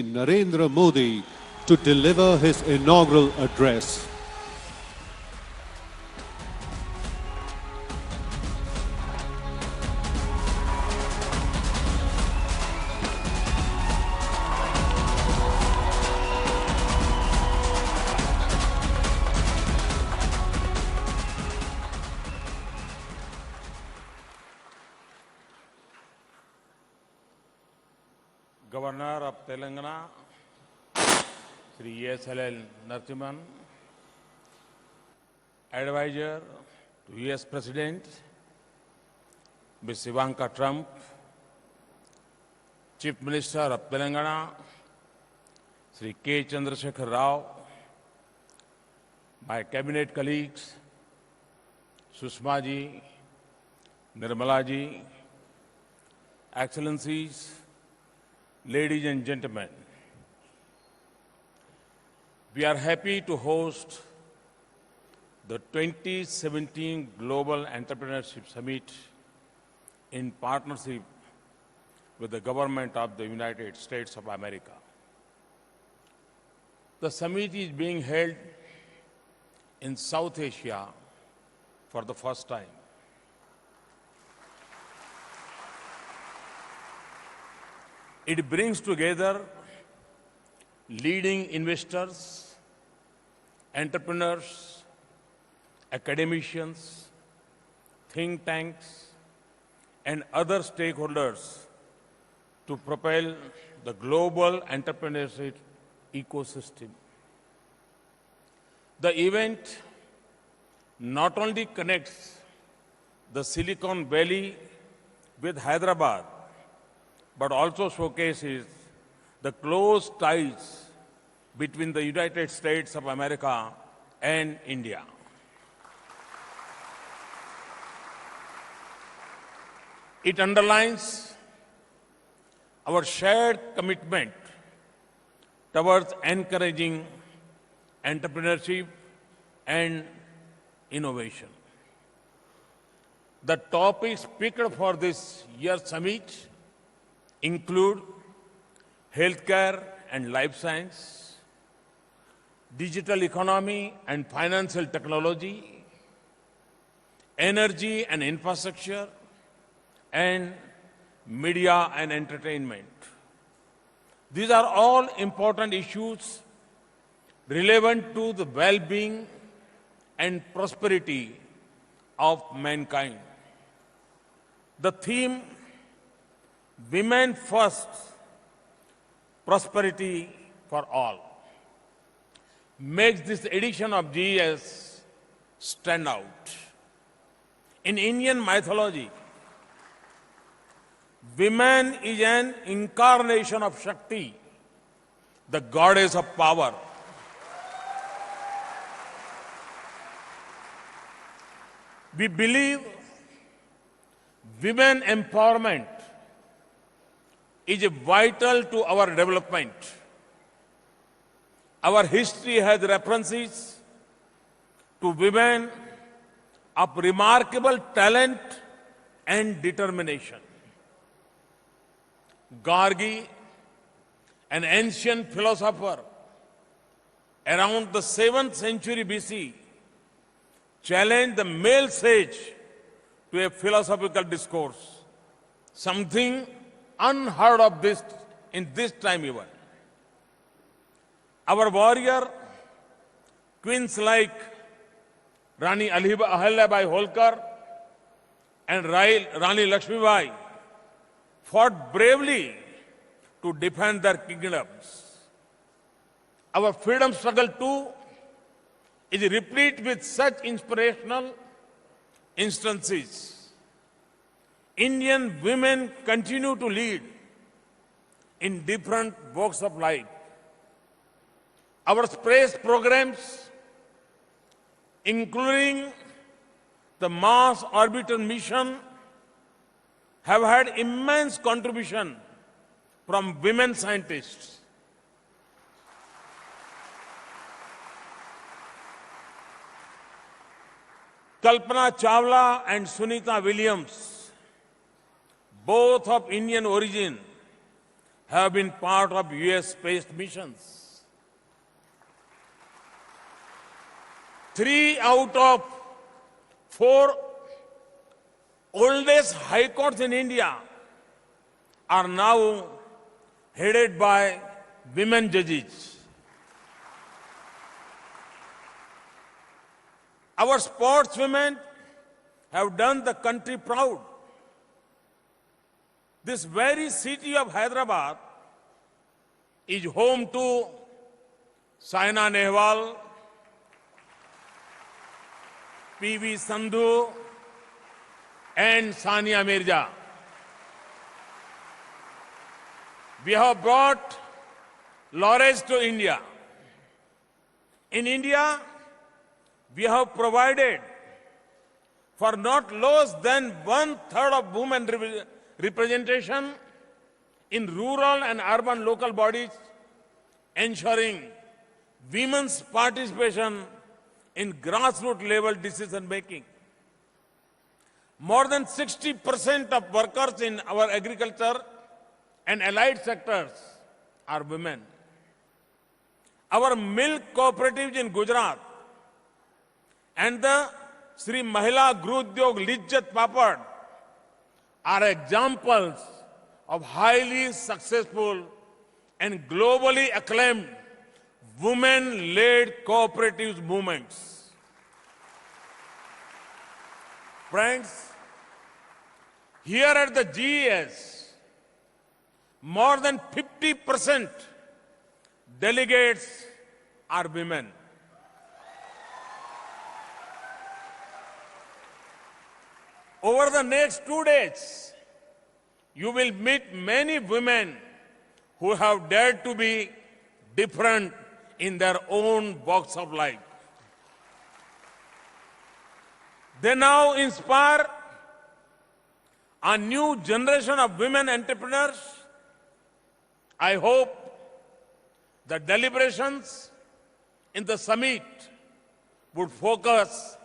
Narendra Modi to deliver his inaugural address. Governor of Telangana, Shri S.L.L. Narasimhan, Advisor to U.S. President, Ms. Ivanka Trump, Chief Minister of Telangana, Shri K. Chandrasekhar Rao, my cabinet colleagues, Sushma ji, Nirmala ji, Excellencies, ladies and gentlemen, we are happy to host the 2017 Global Entrepreneurship Summit in partnership with the government of the United States of America. The summit is being held in South Asia for the first time. It brings together leading investors, entrepreneurs, academicians, think tanks, and other stakeholders to propel the global entrepreneurship ecosystem. The event not only connects the Silicon Valley with Hyderabad, but also showcases the close ties between the United States of America and India. It underlines our shared commitment towards encouraging entrepreneurship and innovation. The topics picked for this year's summit include healthcare and life science, digital economy and financial technology, energy and infrastructure, and media and entertainment. These are all important issues relevant to the well-being and prosperity of mankind. The theme, Women First, Prosperity for All, makes this edition of GES stand out. In Indian mythology, woman is an incarnation of Shakti, the goddess of power. We believe women empowerment is vital to our development. Our history has references to women of remarkable talent and determination. Gargi, an ancient philosopher around the 7th century BC, challenged the male sage to a philosophical discourse, something unheard of this in this time even. Our warrior queens like Rani Ahilyabai Holkar and Rani Lakshmibai fought bravely to defend their kingdoms. Our freedom struggle too is replete with such inspirational instances. Indian women continue to lead in different walks of life. Our space programs, including the Mars Orbiter mission, have had immense contribution from women scientists. Kalpana Chawla and Sunita Williams, both of Indian origin, have been part of US space missions. 3 out of 4 oldest high courts in India are now headed by women judges. Our sportswomen have done the country proud. This very city of Hyderabad is home to Saina Nehwal, PV Sandhu, and Sania Mirza. We have brought laurels to India. In India, we have provided for not less than 1/3 of women representation in rural and urban local bodies, ensuring women's participation in grassroots level decision making. More than 60% of workers in our agriculture and allied sectors are women. Our milk cooperatives in Gujarat and the Sri Mahila Grudyog Lijjat Papad are examples of highly successful and globally acclaimed women-led cooperative movements. Friends, here at the GES, more than 50% delegates are women. Over the next 2 days, you will meet many women who have dared to be different in their own walks of life. They now inspire a new generation of women entrepreneurs. I hope the deliberations in the summit would focus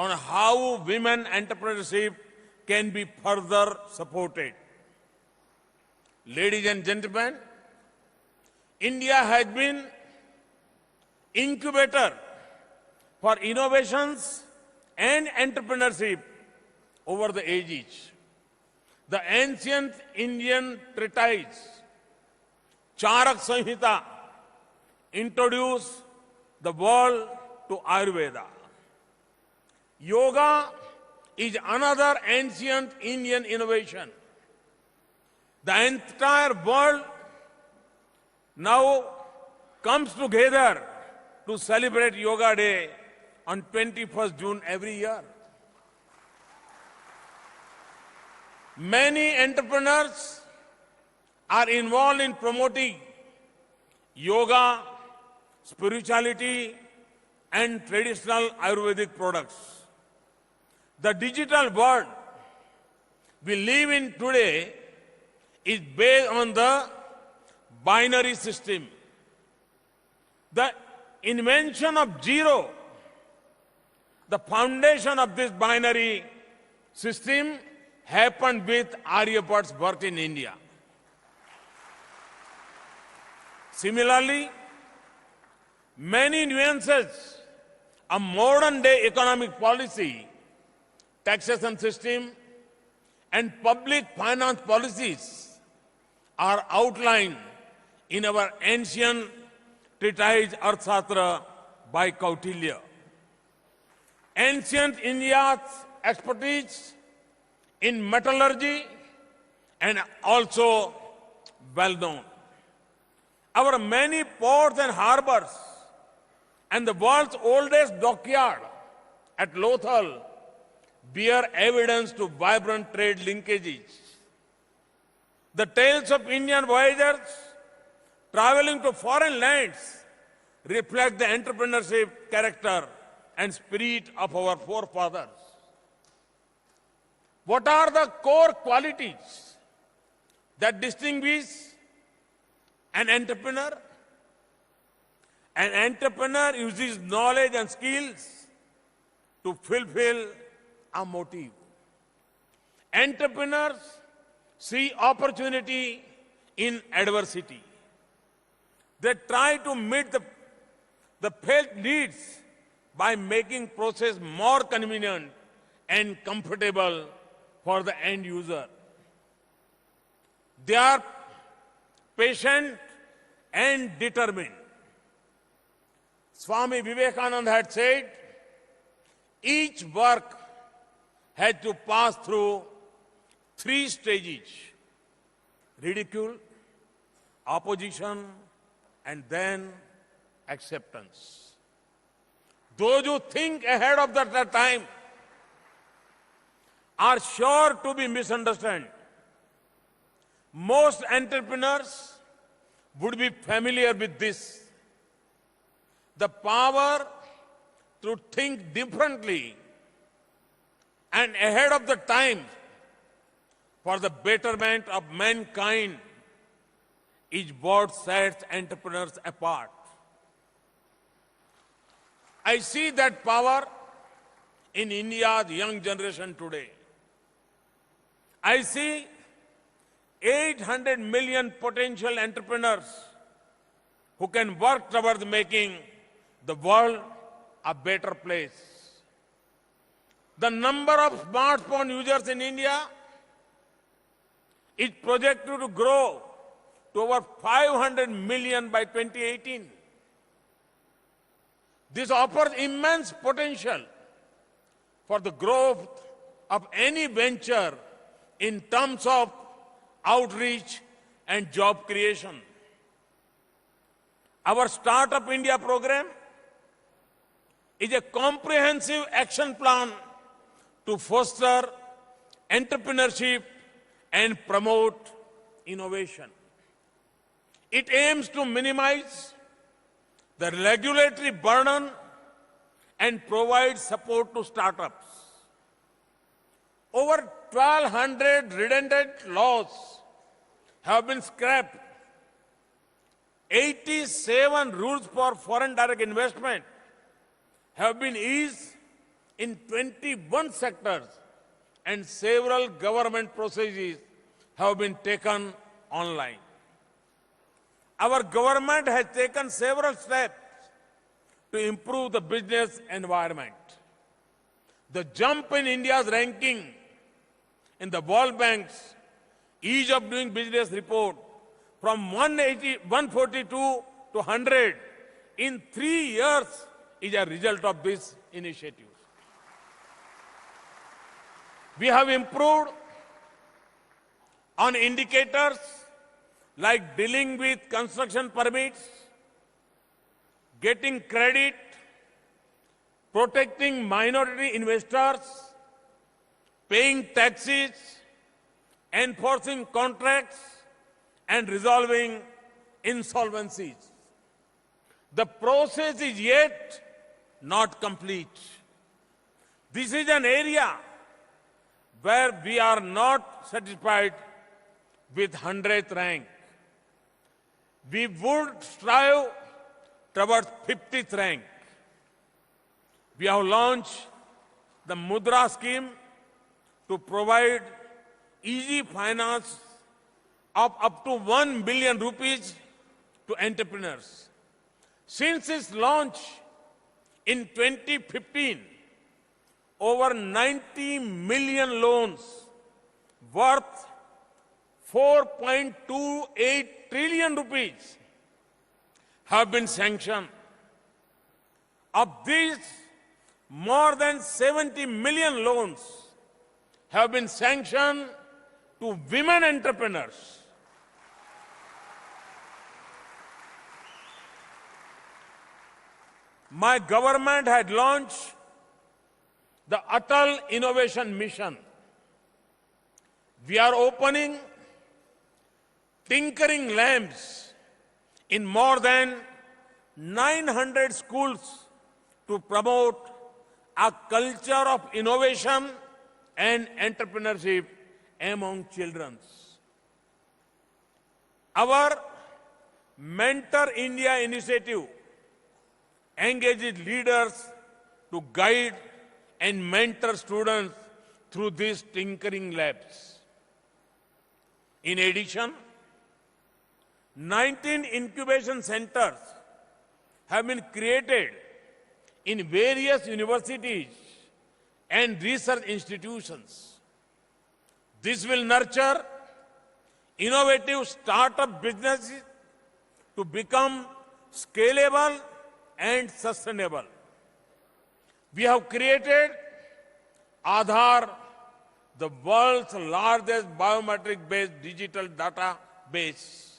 on how women entrepreneurship can be further supported. Ladies and gentlemen, India has been incubator for innovations and entrepreneurship over the ages. The ancient Indian treatise Charak Samhita introduced the world to Ayurveda. Yoga is another ancient Indian innovation. The entire world now comes together to celebrate Yoga Day on 21st June every year. Many entrepreneurs are involved in promoting yoga, spirituality, and traditional Ayurvedic products. The digital world we live in today is based on the binary system. The invention of zero, the foundation of this binary system, happened with Aryabhat's birth in India. Similarly, many nuances of modern day economic policy, taxation system, and public finance policies are outlined in our ancient treatise Arthashastra by Kautilya. Ancient India's expertise in metallurgy and also well known. Our many ports and harbors and the world's oldest dockyard at Lothal bear evidence to vibrant trade linkages. The tales of Indian voyagers traveling to foreign lands reflect the entrepreneurship character and spirit of our forefathers. What are the core qualities that distinguish an entrepreneur? An entrepreneur uses knowledge and skills to fulfill a motive. Entrepreneurs see opportunity in adversity. They try to meet the felt needs by making process more convenient and comfortable for the end user. They are patient and determined. Swami Vivekananda had said, each work had to pass through 3 stages: ridicule, opposition, and then acceptance. Those who think ahead of that time are sure to be misunderstood. Most entrepreneurs would be familiar with this. The power to think differently and ahead of the time for the betterment of mankind is what sets entrepreneurs apart. I see that power in India's young generation today. I see 800 million potential entrepreneurs who can work towards making the world a better place. The number of smartphone users in India is projected to grow to over 500 million by 2018. This offers immense potential for the growth of any venture in terms of outreach and job creation. Our Startup India program is a comprehensive action plan to foster entrepreneurship and promote innovation. It aims to minimize the regulatory burden and provide support to startups. Over 1,200 redundant laws have been scrapped. 87 rules for foreign direct investment have been eased in 21 sectors, and several government processes have been taken online. Our government has taken several steps to improve the business environment. The jump in India's ranking in the World Bank's Ease of Doing Business report from 142 to 100 in 3 years is a result of this initiative. We have improved on indicators like dealing with construction permits, getting credit, protecting minority investors, paying taxes, enforcing contracts, and resolving insolvencies. The process is yet not complete. This is an area where we are not satisfied with 100th rank. We would strive towards 50th rank. We have launched the Mudra scheme to provide easy finance of up to 1 billion rupees to entrepreneurs. Since its launch in 2015, over 90 million loans worth 4.28 trillion rupees have been sanctioned. Of these, more than 70 million loans have been sanctioned to women entrepreneurs. My government had launched the Atal Innovation Mission. We are opening tinkering labs in more than 900 schools to promote a culture of innovation and entrepreneurship among children. Our Mentor India initiative engages leaders to guide and mentor students through these tinkering labs. In addition, 19 incubation centers have been created in various universities and research institutions. This will nurture innovative startup businesses to become scalable and sustainable. We have created Aadhaar, the world's largest biometric-based digital database.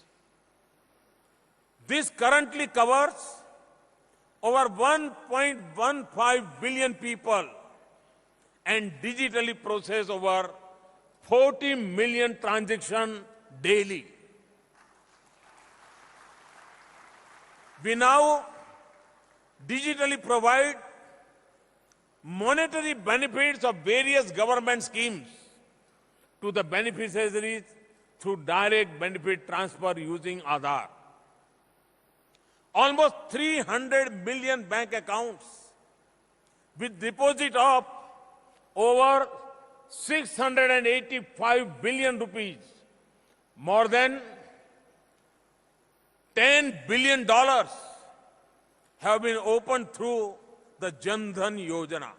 This currently covers over 1.15 billion people and digitally process over 40 million transactions daily. We now digitally provide monetary benefits of various government schemes to the beneficiaries through direct benefit transfer using Aadhaar. Almost 300 million bank accounts with deposit of over 685 billion rupees, more than $10 billion have been opened through the Jan Dhan Yojana.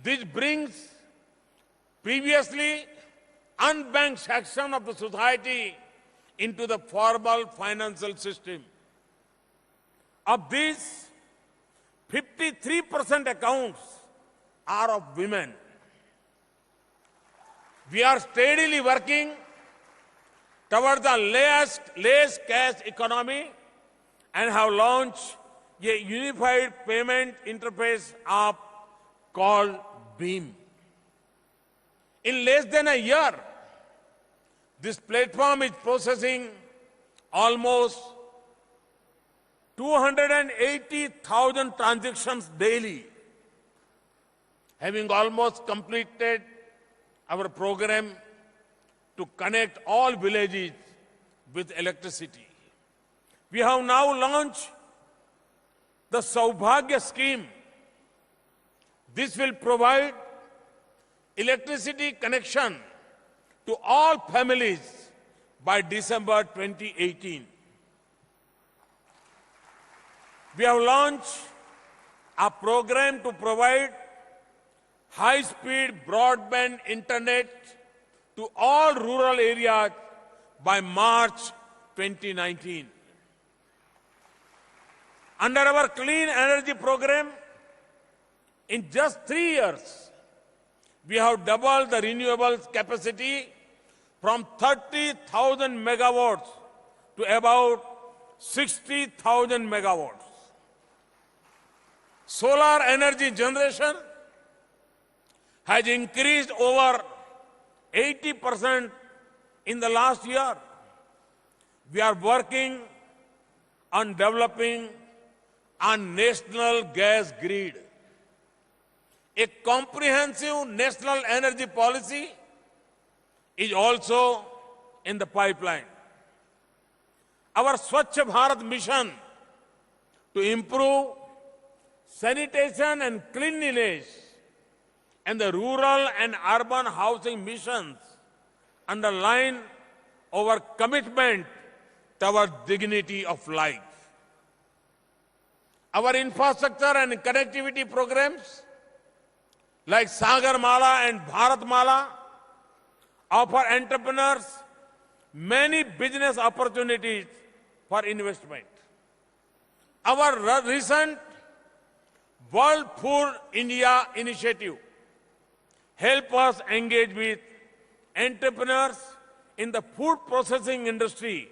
This brings previously unbanked section of the society into the formal financial system. Of these, 53% accounts are of women. We are steadily working towards the less cash economy and have launched a unified payment interface app called BHIM. In less than a year, this platform is processing almost 280,000 transactions daily, having almost completed our program to connect all villages with electricity. We have now launched the Saubhagya scheme. This will provide electricity connection to all families by December 2018. We have launched a program to provide high-speed broadband internet to all rural areas by March 2019. Under our clean energy program, in just 3 years, we have doubled the renewables capacity from 30,000 megawatts to about 60,000 megawatts. Solar energy generation has increased over 80% in the last year. We are working on developing a national gas grid. A comprehensive national energy policy is also in the pipeline. Our Swachh Bharat mission to improve sanitation and cleanliness and the rural and urban housing missions underline our commitment toward dignity of life. Our infrastructure and connectivity programs like Sagar Mala and Bharat Mala offer entrepreneurs many business opportunities for investment. Our recent World Food India initiative help us engage with entrepreneurs in the food processing industry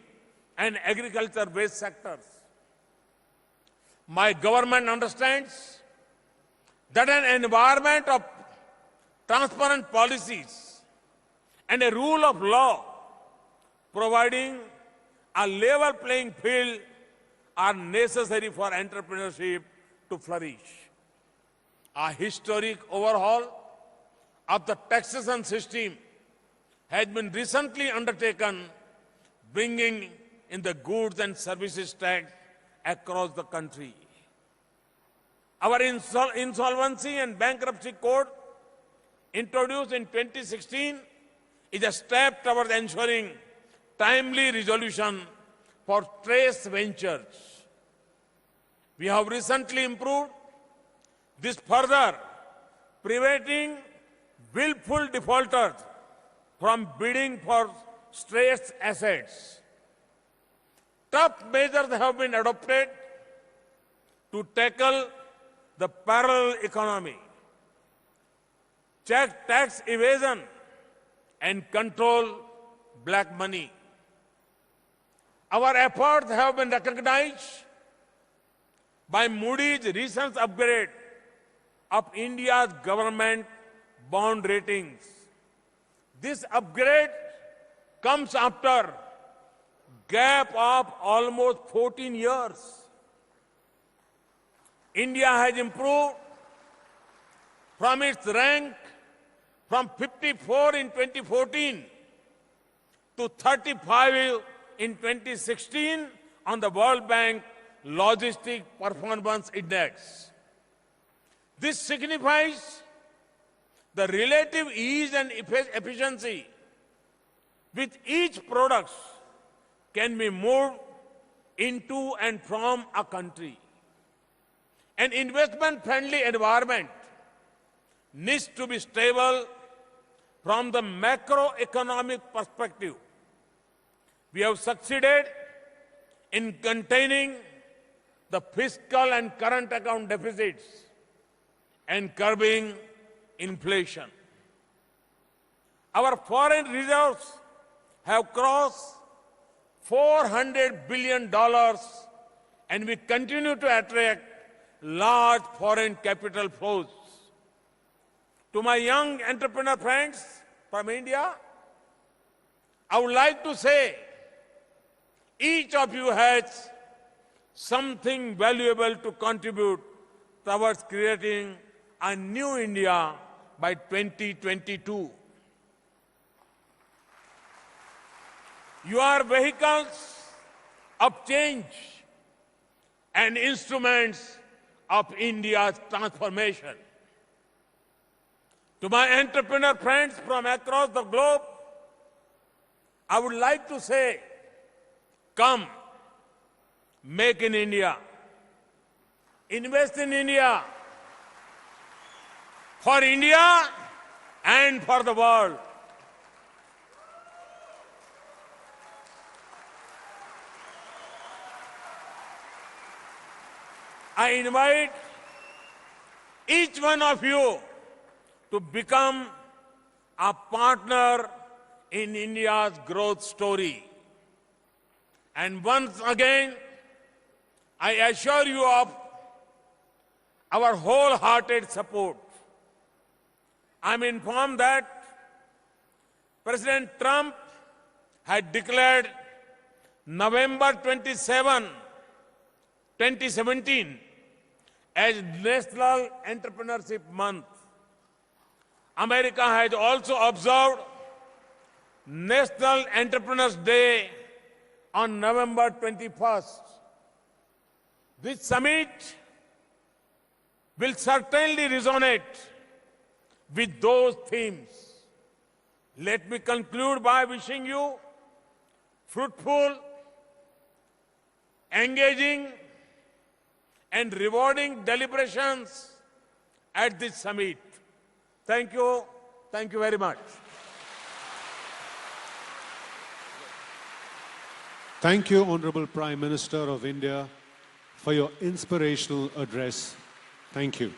and agriculture-based sectors. My government understands that an environment of transparent policies and a rule of law providing a level playing field are necessary for entrepreneurship to flourish. A historic overhaul of the taxation system has been recently undertaken, bringing in the goods and services tax across the country. Our insolvency and bankruptcy code, introduced in 2016, is a step towards ensuring timely resolution for trace ventures. We have recently improved this further, preventing willful defaulters from bidding for stressed assets. Tough measures have been adopted to tackle the parallel economy, check tax evasion, and control black money. Our efforts have been recognized by Moody's recent upgrade of India's government bond ratings. This upgrade comes after gap of almost 14 years. India has improved from its rank from 54 in 2014 to 35 in 2016 on the World Bank Logistic Performance Index. This signifies the relative ease and efficiency with each product can be moved into and from a country. An investment-friendly environment needs to be stable from the macroeconomic perspective. We have succeeded in containing the fiscal and current account deficits and curbing inflation. Our foreign reserves have crossed $400 billion, and we continue to attract large foreign capital flows. To my young entrepreneur friends from India, I would like to say, each of you has something valuable to contribute towards creating a new India by 2022. You are vehicles of change and instruments of India's transformation. To my entrepreneur friends from across the globe, I would like to say, come, make in India, invest in India, for India and for the world. I invite each one of you to become a partner in India's growth story. And once again, I assure you of our wholehearted support. I'm informed that President Trump had declared November 27, 2017 as National Entrepreneurship Month. America has also observed National Entrepreneurs Day on November 21st. This summit will certainly resonate with those themes. Let me conclude by wishing you fruitful, engaging, and rewarding deliberations at this summit. Thank you. Thank you very much. Thank you, Honorable Prime Minister of India, for your inspirational address. Thank you.